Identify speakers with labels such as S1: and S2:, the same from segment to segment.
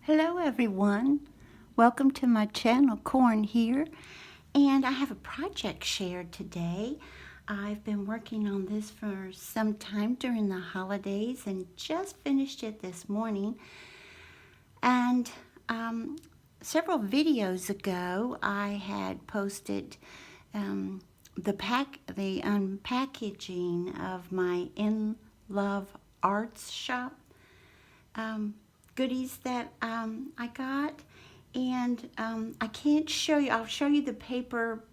S1: Hello everyone, welcome to my channel. Corn here, and I have a project shared today. I've been working on this for some time during the holidays and just finished it this morning. And several videos ago I had posted the unpackaging of my Inlovearts shop goodies that I got, and I can't show you. I'll show you the paper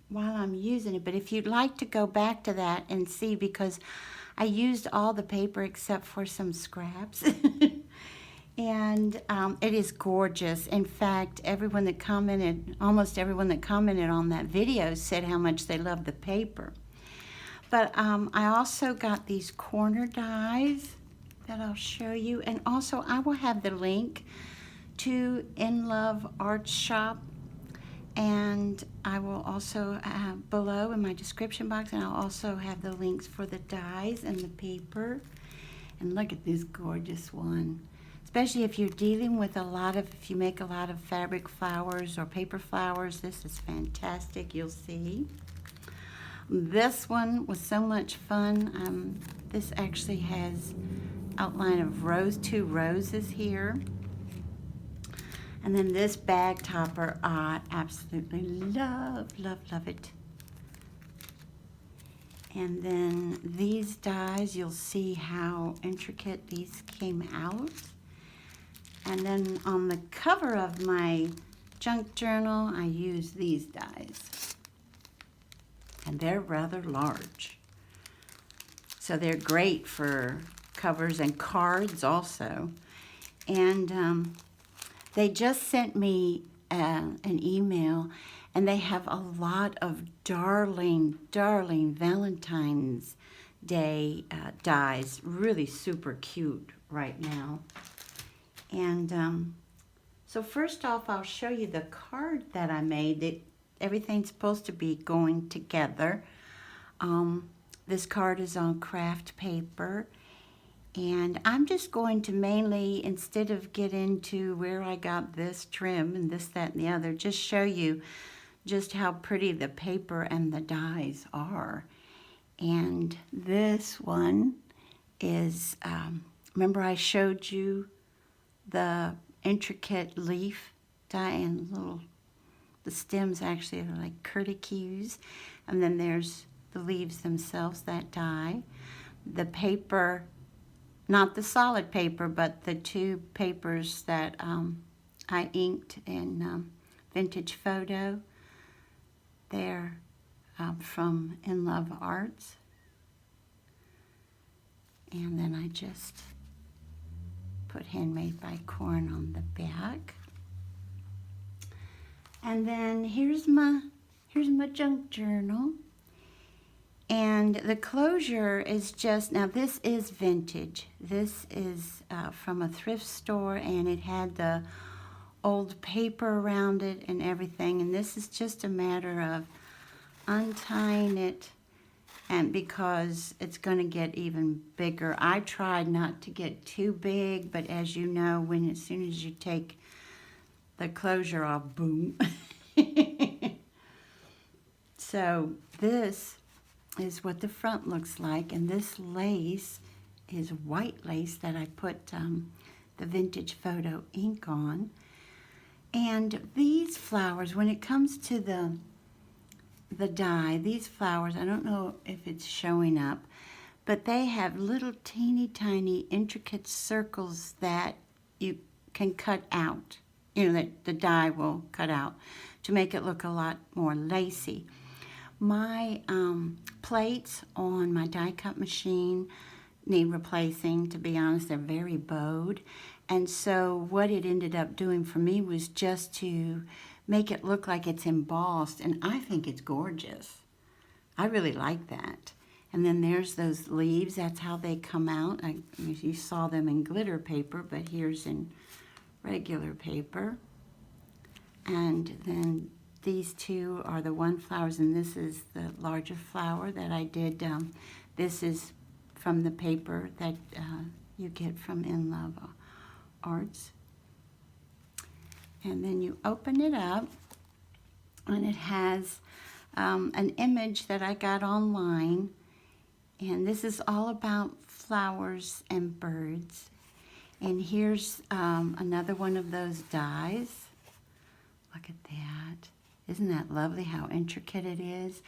S1: while I'm using it, but if you'd like to go back to that and see, because I used all the paper except for some scraps. And it is gorgeous. In fact, almost everyone that commented on that video said how much they loved the paper. But I also got these corner dies that I'll show you, and also I will have the link to Inlovearts shop, and I will also have below in my description box, and I'll also have the links for the dies and the paper. And look at this gorgeous one, especially if you're dealing with if you make a lot of fabric flowers or paper flowers. This is fantastic. You'll see. This one was so much fun. This actually has outline of two roses here. And then this bag topper, I absolutely love it. And then these dies, you'll see how intricate these came out. And then on the cover of my junk journal, I use these dies. And they're rather large. So they're great for covers and cards also. And they just sent me an email, and they have a lot of darling Valentine's Day dies, really super cute right now. And so first off, I'll show you the card that I made. Everything's supposed to be going together. This card is on craft paper. And I'm just going to mainly, instead of get into where I got this trim and this, that, and the other, just show you just how pretty the paper and the dies are. And this one is, remember I showed you the intricate leaf die, and the stems actually are like curlicues. And then there's the leaves themselves that die. The paper, not the solid paper, but the two papers that I inked in Vintage Photo. They're from Inlovearts. And then I just put Handmade by Corn on the back. And then here's my junk journal. And the closure is just, now this is vintage. This is from a thrift store, and it had the old paper around it and everything. And this is just a matter of untying it, and because it's going to get even bigger. I tried not to get too big, but as you know, as soon as you take the closure off, boom. So this is what the front looks like, and this lace is white lace that I put the Vintage Photo ink on. And these flowers, when it comes to the die, these flowers, I don't know if it's showing up, but they have little teeny tiny intricate circles that you can cut out, that the die will cut out to make it look a lot more lacy. My plates on my die cut machine need replacing. To be honest, they're very bowed. And so what it ended up doing for me was just to make it look like it's embossed, and I think it's gorgeous. I really like that. And then there's those leaves. That's how they come out. You saw them in glitter paper, but here's in regular paper. And then these two are the one flowers, and this is the larger flower that I did. This is from the paper that you get from Inlovearts. And then you open it up, and it has an image that I got online. And this is all about flowers and birds. And here's another one of those dies. Look at that. Isn't that lovely how intricate it is?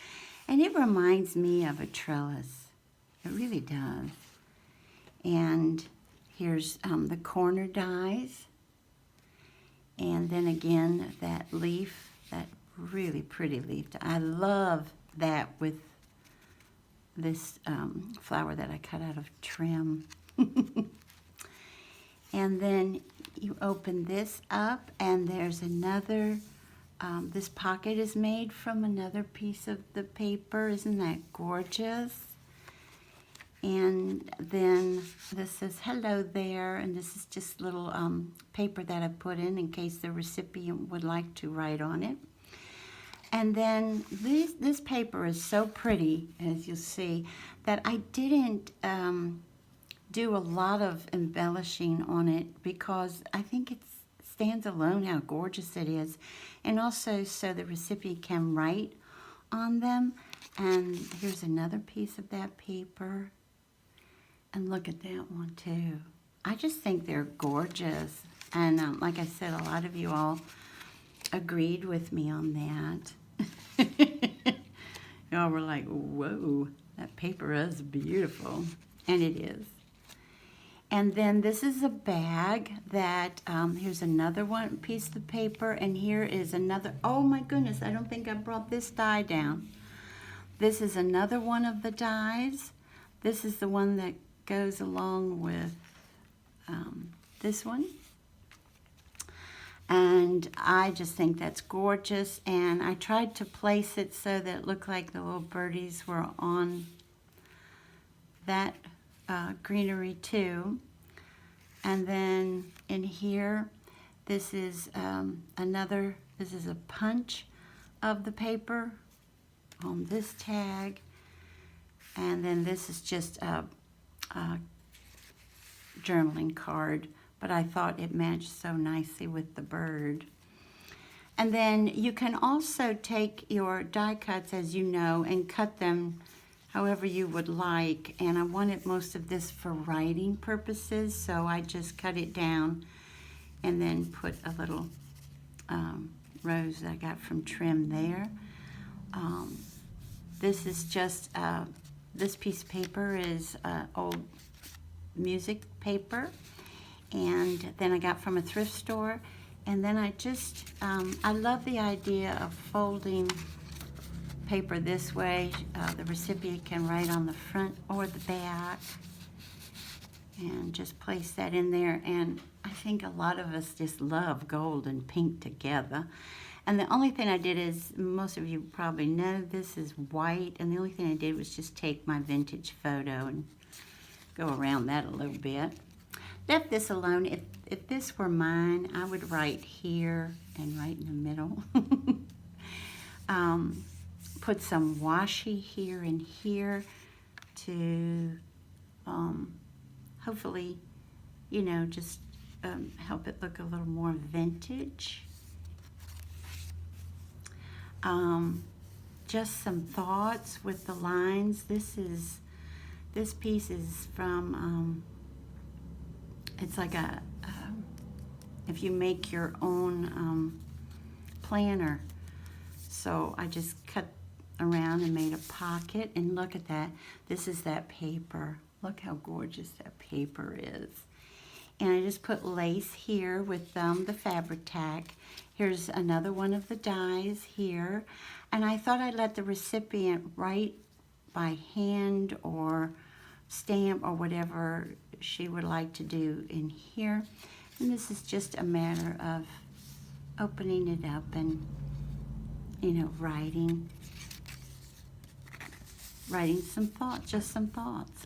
S1: And it reminds me of a trellis. It really does. And here's the corner dies. And then again, that leaf, that really pretty leaf. I love that with this flower that I cut out of trim. And then you open this up, and there's another, this pocket is made from another piece of the paper. Isn't that gorgeous? And then this says hello there, and this is just little paper that I put in case the recipient would like to write on it. And then this paper is so pretty, as you'll see, that I didn't do a lot of embellishing on it because I think it stands alone how gorgeous it is, and also so the recipient can write on them. And here's another piece of that paper, and look at that one too. I just think they're gorgeous, and like I said, a lot of you all agreed with me on that. Y'all were like, whoa, that paper is beautiful, and it is. And then this is a bag that, here's another one piece of paper, and here is another, oh my goodness, I don't think I brought this die down. This is another one of the dies. This is the one that goes along with this one. And I just think that's gorgeous, and I tried to place it so that it looked like the little birdies were on that greenery too. And then in here, this is this is a punch of the paper on this tag. And then this is just a journaling card, but I thought it matched so nicely with the bird. And then you can also take your die cuts, as you know, and cut them however you would like. And I wanted most of this for writing purposes, so I just cut it down and then put a little rose that I got from trim there. This is just, this piece of paper is old music paper, and then I got from a thrift store. And then I just, I love the idea of folding paper this way. The recipient can write on the front or the back, and just place that in there. And I think a lot of us just love gold and pink together. And the only thing I did is, most of you probably know, this is white, and the only thing I did was just take my vintage photo and go around that a little bit. Left this alone. If this were mine, I would write here and right in the middle. Put some washi here and here to hopefully, you know, just help it look a little more vintage. Just some thoughts with the lines. This piece is from, it's like a, if you make your own planner. So I just cut around and made a pocket, and look at that. This is that paper. Look how gorgeous that paper is. And I just put lace here with the fabric tack. Here's another one of the dies here. And I thought I'd let the recipient write by hand or stamp or whatever she would like to do in here. And this is just a matter of opening it up and, you know, writing some thoughts, just some thoughts.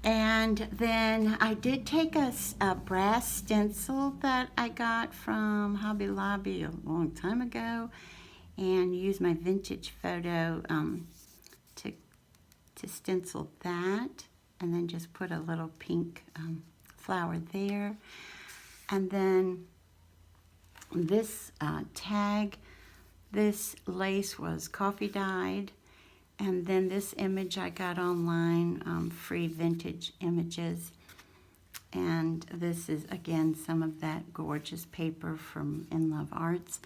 S1: And then I did take a brass stencil that I got from Hobby Lobby a long time ago, and use my vintage photo to stencil that, and then just put a little pink flower there. And then this tag, this lace was coffee dyed. And then this image I got online, free vintage images. And this is, again, some of that gorgeous paper from Inlovearts.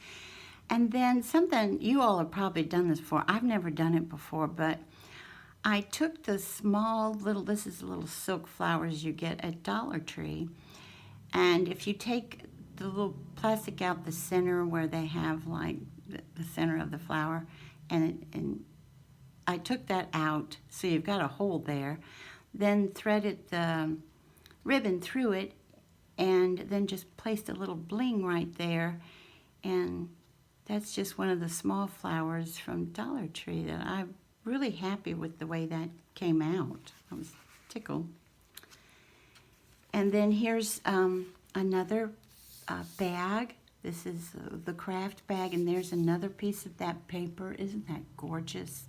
S1: And then something, you all have probably done this before. I've never done it before, but I took the small little, this is little silk flowers you get at Dollar Tree. And if you take the little plastic out the center where they have like the center of the flower, and I took that out, so you've got a hole there, then threaded the ribbon through it, and then just placed a little bling right there. And that's just one of the small flowers from Dollar Tree that I'm really happy with the way that came out. I was tickled. And then here's another bag. This is the craft bag, and there's another piece of that paper. Isn't that gorgeous?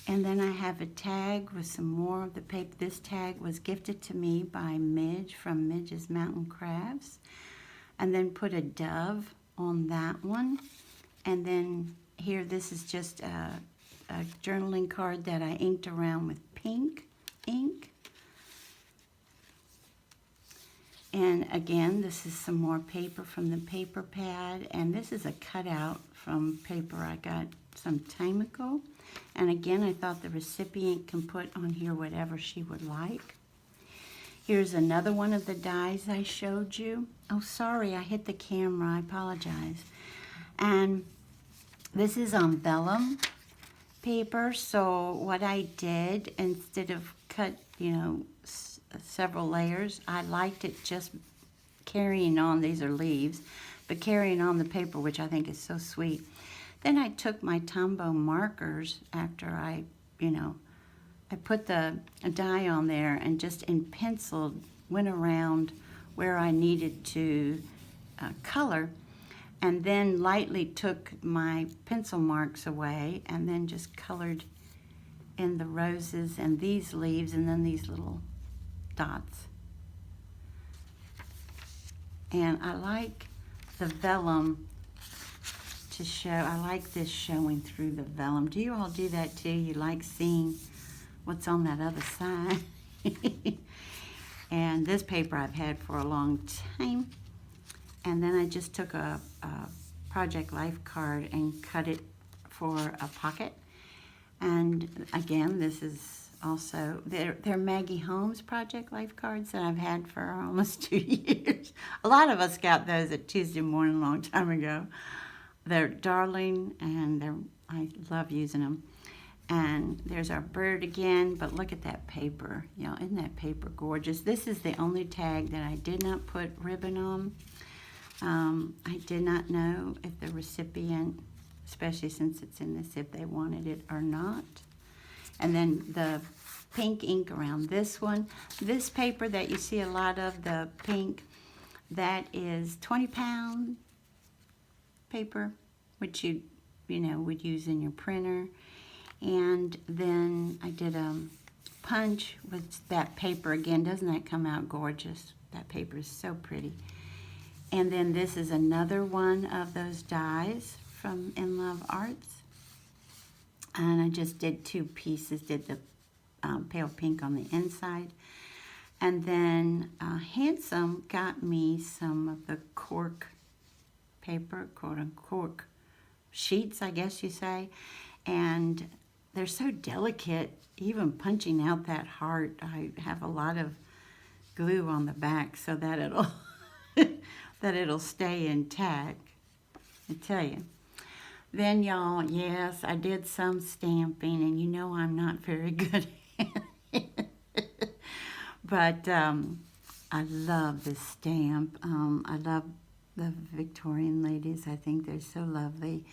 S1: And then I have a tag with some more of the paper. This tag was gifted to me by Midge from Midge's Mountain Crafts. And then put a dove on that one. And then here, this is just a journaling card that I inked around with pink ink. And again, this is some more paper from the paper pad. And this is a cutout from paper I got some time ago. And again, I thought the recipient can put on here whatever she would like. Here's another one of the dies I showed you. Oh, sorry, I hit the camera. I apologize. And this is on vellum paper. So what I did, instead of cut, several layers, I liked it just carrying on. These are leaves, but carrying on the paper, which I think is so sweet. Then I took my Tombow markers after I put the die on there and just in pencil went around where I needed to color, and then lightly took my pencil marks away and then just colored in the roses and these leaves and then these little dots. And I like the vellum to show. I like this showing through the vellum. Do you all do that too? You like seeing what's on that other side? And this paper I've had for a long time. And then I just took a Project Life card and cut it for a pocket. And again, this is also, they're Maggie Holmes Project Life cards that I've had for almost 2 years. A lot of us got those at Tuesday morning a long time ago. They're darling, and I love using them. And there's our bird again, but look at that paper. Isn't that paper gorgeous? This is the only tag that I did not put ribbon on. I did not know if the recipient, especially since it's in this, if they wanted it or not. And then the pink ink around this one. This paper that you see a lot of, the pink, that is 20-pound paper, which you would use in your printer. And then I did a punch with that paper again. Doesn't that come out gorgeous? That paper is so pretty. And then this is another one of those dies from Inlovearts. And I just did 2 pieces, did the pale pink on the inside. And then Handsome got me some of the cork paper, cork sheets, I guess you say. And they're so delicate, even punching out that heart. I have a lot of glue on the back so that it'll stay intact, I tell you. Then y'all, yes, I did some stamping, and I'm not very good at it. But I love this stamp. I love the Victorian ladies. I think they're so lovely.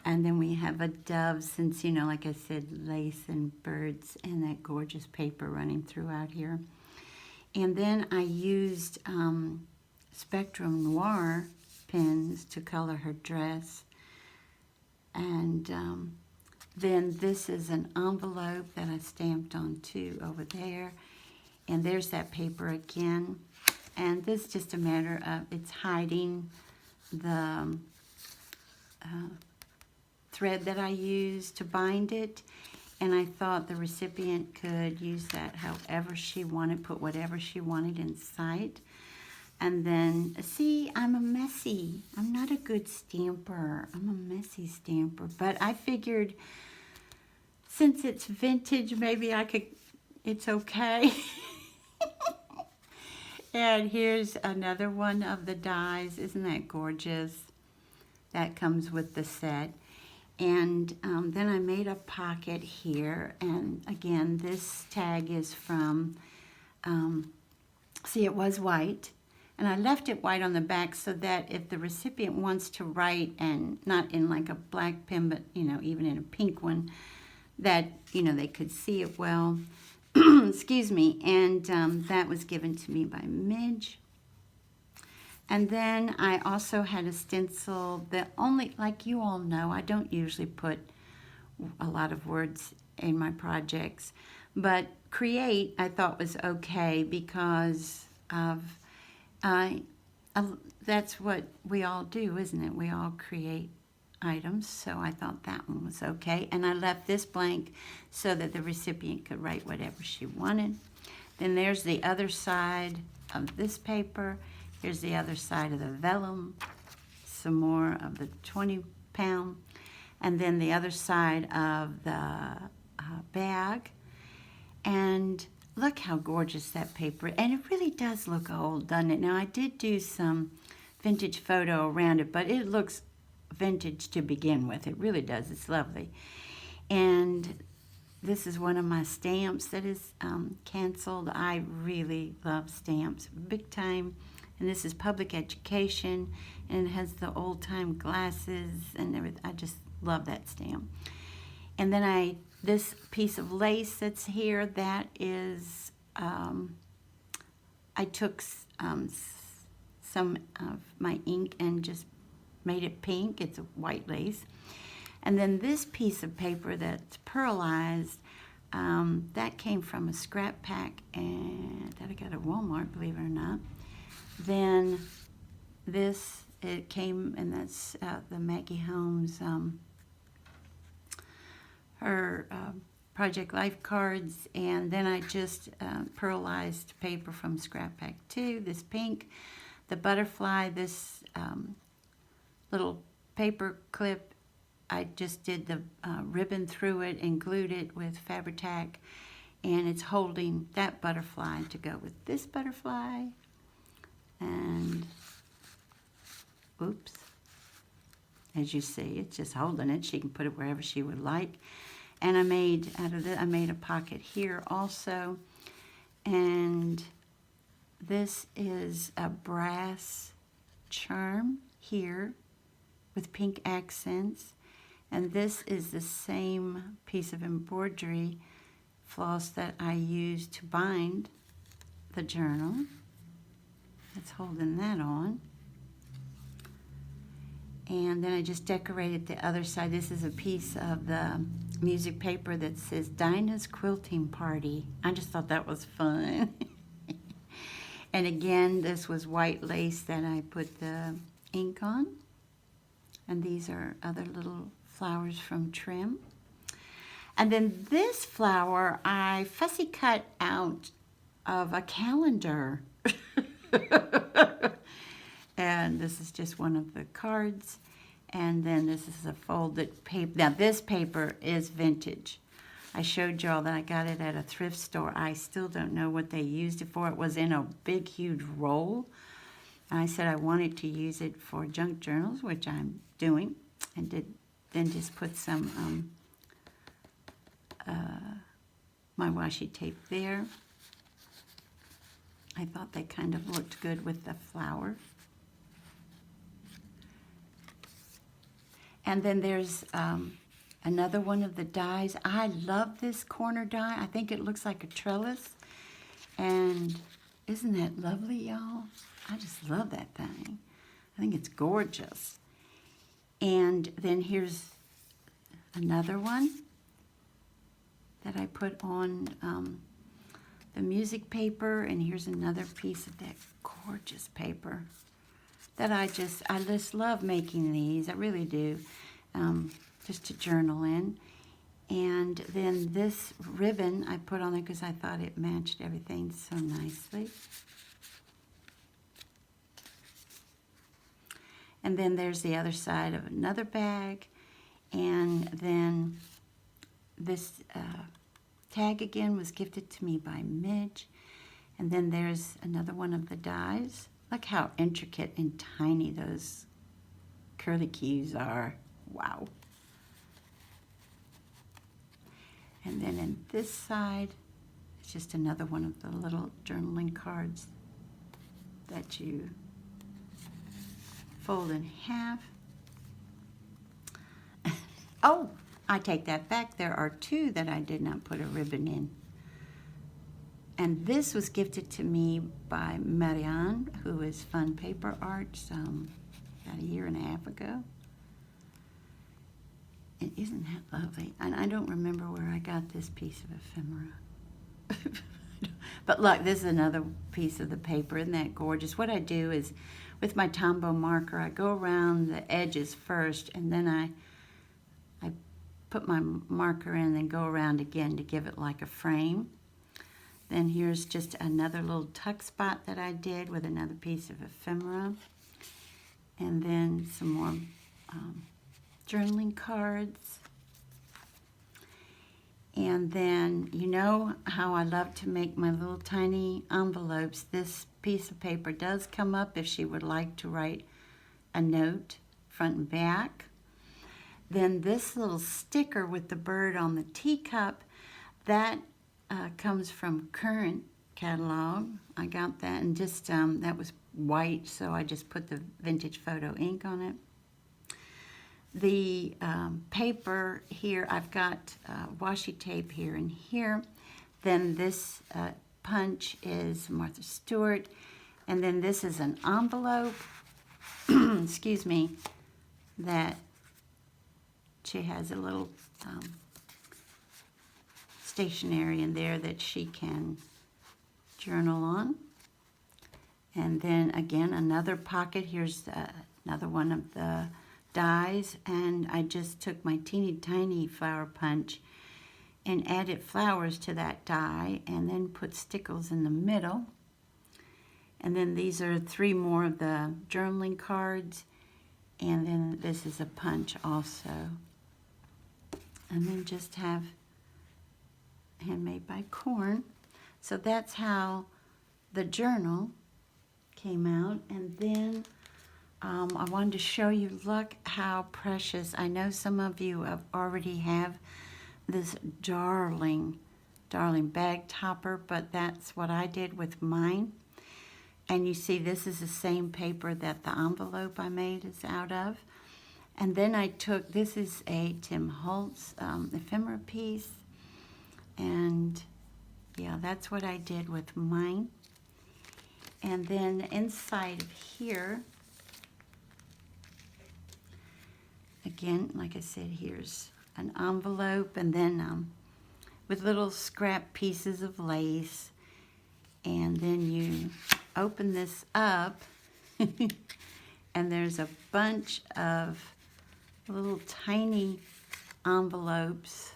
S1: And then we have a dove, since, like I said, lace and birds and that gorgeous paper running throughout here. And then I used Spectrum Noir pens to color her dress. And then this is an envelope that I stamped on too over there. And there's that paper again. And this is just a matter of, it's hiding the thread that I use to bind it. And I thought the recipient could use that however she wanted, put whatever she wanted inside. And then, see, I'm a messy. I'm not a good stamper. I'm a messy stamper. But I figured since it's vintage, maybe I could, it's okay. And here's another one of the dies. Isn't that gorgeous? That comes with the set. And then I made a pocket here. And again, this tag is from, see, it was white. And I left it white on the back so that if the recipient wants to write, and not in like a black pen, but, you know, even in a pink one, that, you know, they could see it well. Excuse me. And that was given to me by Midge. And then I also had a stencil that only, like you all know, I don't usually put a lot of words in my projects. But create, I thought was okay because of, that's what we all do, isn't it? We all create items, so I thought that one was okay. And I left this blank so that the recipient could write whatever she wanted. Then there's the other side of this paper. Here's the other side of the vellum, some more of the 20 pound, and then the other side of the bag. And look how gorgeous that paper, and it really does look old, doesn't it? Now I did do some vintage photo around it, but it looks vintage to begin with. It really does. It's lovely. And this is one of my stamps that is canceled. I really love stamps, big time. And this is public education, and it has the old time glasses and everything. I just love that stamp. And then this piece of lace that's here, that is, I took some of my ink and just made it pink. It's a white lace. And then this piece of paper that's pearlized, that came from a scrap pack and that I got at Walmart, believe it or not. Then this, it came, and that's the Maggie Holmes, her Project Life cards. And then I just pearlized paper from scrap pack 2, this pink, the butterfly, this little paper clip. I just did the ribbon through it and glued it with Fabri-Tac, and it's holding that butterfly to go with this butterfly. And oops, as you see, it's just holding it. She can put it wherever she would like. And I made out of this, I made a pocket here also. And this is a brass charm here with pink accents. And this is the same piece of embroidery floss that I used to bind the journal. It's holding that on. And then I just decorated the other side. This is a piece of the music paper that says Dinah's Quilting Party. I just thought that was fun. And again, this was white lace that I put the ink on. And these are other little flowers from trim. And then this flower I fussy cut out of a calendar. And this is just one of the cards. And then this is a folded paper. Now this paper is vintage. I showed y'all that I got it at a thrift store. I still don't know what they used it for. It was in a big, huge roll. And I said I wanted to use it for junk journals, which I'm doing. And then just put some my washi tape there. I thought they kind of looked good with the flower. And then there's another one of the dies. I love this corner die. I think it looks like a trellis. And isn't that lovely, y'all? I just love that thing. I think it's gorgeous. And then here's another one that I put on the music paper, and here's another piece of that gorgeous paper that I just love making these. I really do, just to journal in. And then this ribbon I put on there because I thought it matched everything so nicely. And then there's the other side of another bag. And then this tag again was gifted to me by Midge. And then there's another one of the dies. Look how intricate and tiny those curly cues are. Wow. And then in this side, it's just another one of the little journaling cards that you fold in half. Oh, I take that back. There are two that I did not put a ribbon in. And this was gifted to me by Marianne, who is Fun Paper Arts, about a year and a half ago. And isn't that lovely? And I don't remember where I got this piece of ephemera. But look, this is another piece of the paper. Isn't that gorgeous? What I do is, with my Tombow marker, I go around the edges first, and then I put my marker in and then go around again to give it like a frame. Then here's just another little tuck spot that I did with another piece of ephemera. And then some more journaling cards. And then, you know how I love to make my little tiny envelopes. This piece of paper does come up if she would like to write a note, front and back. Then this little sticker with the bird on the teacup, that comes from Current catalog. I got that, and just that was white, so I just put the vintage photo ink on it. The paper here, I've got washi tape here and here. Then this punch is Martha Stewart, and then this is an envelope, excuse me, that she has a little stationery in there that she can journal on. And then again, another pocket. Here's another one of the dies, and I just took my teeny tiny flower punch and added flowers to that die, and then put stickles in the middle. And then these are 3 more of the journaling cards, and then this is a punch also. And then just have handmade by Corn. So that's how the journal came out. And then I wanted to show you, look how precious. I know some of you already have this darling bag topper, but that's what I did with mine. And you see, this is the same paper that the envelope I made is out of. And then I took, this is a Tim Holtz ephemera piece. And yeah, that's what I did with mine. And then inside of here, again, like I said, here's an envelope, and then with little scrap pieces of lace. And then you open this up, and there's a bunch of little tiny envelopes.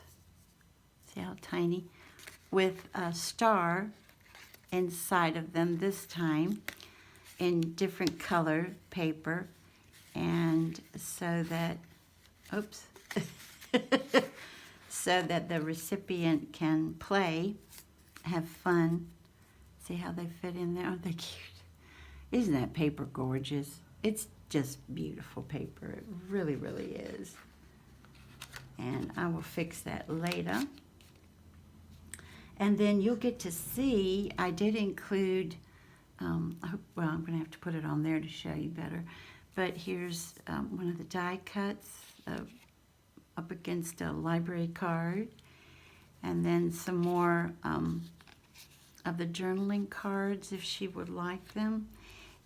S1: See how tiny? With a star inside of them, this time in different color paper. And so that, oops, so that the recipient can play, have fun. See how they fit in there? Aren't they cute? Isn't that paper gorgeous? It's just beautiful paper. It really, really is. And I will fix that later. And then you'll get to see, I did include, well, I'm going to have to put it on there to show you better. But here's one of the die cuts up against a library card. And then some more of the journaling cards if she would like them.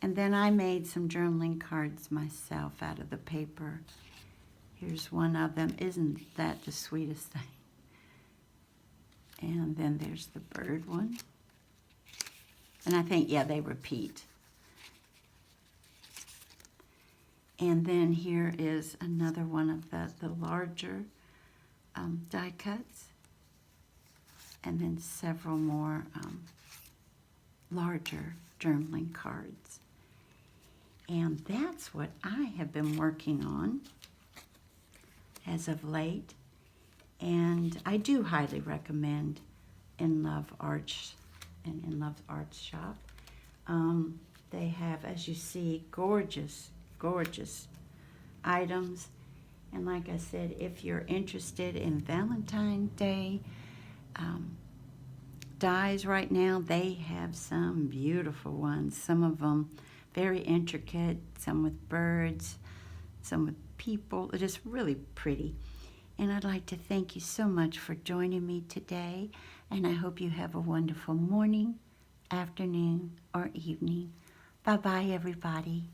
S1: And then I made some journaling cards myself out of the paper. Here's one of them. Isn't that the sweetest thing? And then there's the bird one. And I think, yeah, they repeat. And then here is another one of the larger die cuts. And then several more larger journaling cards. And that's what I have been working on as of late. And I do highly recommend Inlovearts and Inlovearts shop. They have, as you see, gorgeous, gorgeous items. And like I said, if you're interested in Valentine's Day dies right now, they have some beautiful ones. Some of them very intricate, some with birds, some with people. They're just really pretty. And I'd like to thank you so much for joining me today. And I hope you have a wonderful morning, afternoon, or evening. Bye-bye, everybody.